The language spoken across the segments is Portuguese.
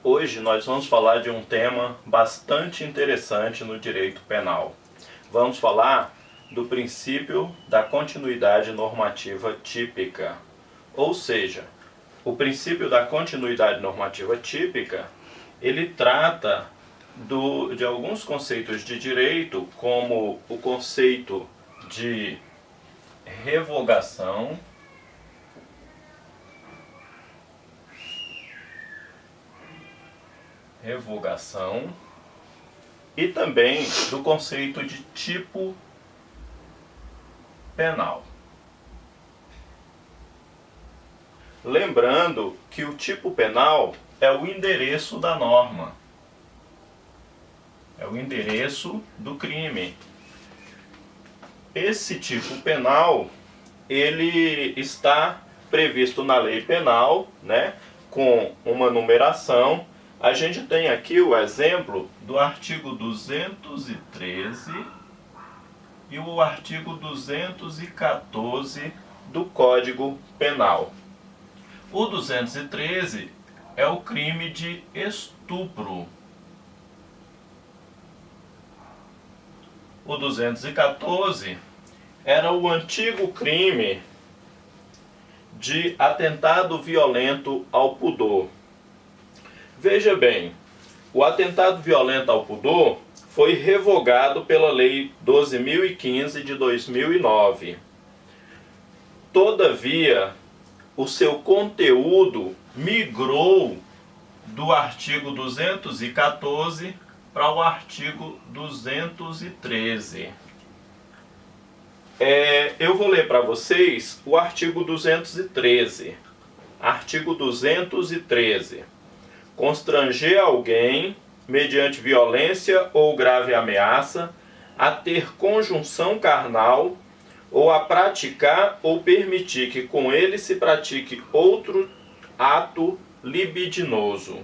Hoje nós vamos falar de um tema bastante interessante no direito penal. Vamos falar do princípio da continuidade normativa típica. Ou seja, o princípio da continuidade normativa típica, ele trata de alguns conceitos de direito, como o conceito de revogação, e também do conceito de tipo penal. Lembrando que o tipo penal é o endereço da norma, é o endereço do crime. Esse tipo penal, ele está previsto na lei penal, né, com uma numeração. A gente tem aqui o exemplo do artigo 213 e o artigo 214 do Código Penal. O 213 é o crime de estupro. O 214 era o antigo crime de atentado violento ao pudor. Veja bem, o atentado violento ao pudor foi revogado pela Lei 12.015 de 2009. Todavia, o seu conteúdo migrou do artigo 214 para o artigo 213. Eu vou ler para vocês o artigo 213. Artigo 213. Constranger alguém, mediante violência ou grave ameaça, a ter conjunção carnal ou a praticar ou permitir que com ele se pratique outro ato libidinoso.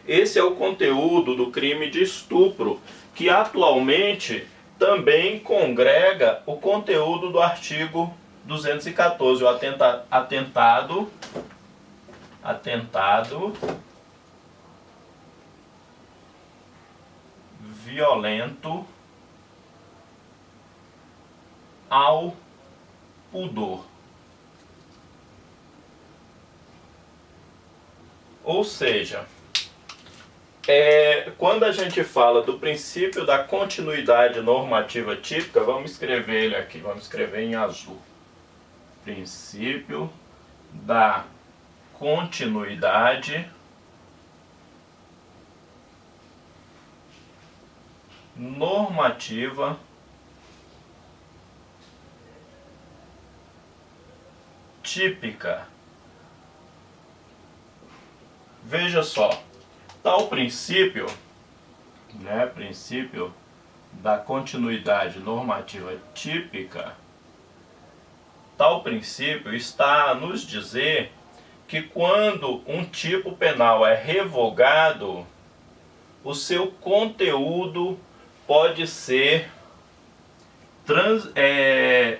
Esse é o conteúdo do crime de estupro, que atualmente também congrega o conteúdo do artigo 214, o atentado violento ao pudor. Ou seja, quando a gente fala do princípio da continuidade normativa típica, vamos escrever ele aqui, vamos escrever em azul. Princípio da continuidade normativa típica. Veja só, tal princípio, né, princípio da continuidade normativa típica, tal princípio está a nos dizer que quando um tipo penal é revogado, o seu conteúdo pode ser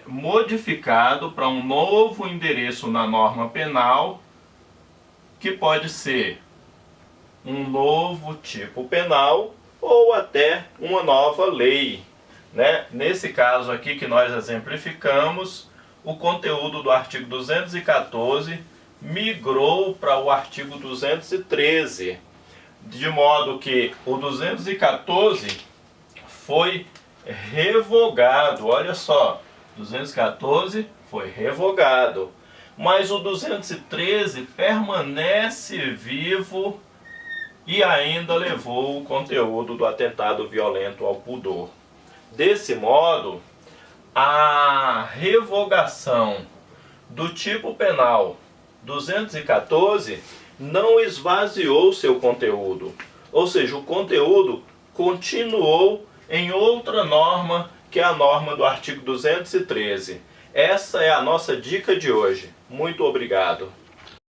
modificado para um novo endereço na norma penal, que pode ser um novo tipo penal ou até uma nova lei, né? Nesse caso aqui que nós exemplificamos, o conteúdo do artigo 214 migrou para o artigo 213, de modo que o 214 foi revogado. Olha só, 214 foi revogado, mas o 213 permanece vivo e ainda levou o conteúdo do atentado violento ao pudor. Desse modo, a revogação do tipo penal 214 não esvaziou seu conteúdo, ou seja, o conteúdo continuou em outra norma, que é a norma do artigo 213. Essa é a nossa dica de hoje. Muito obrigado.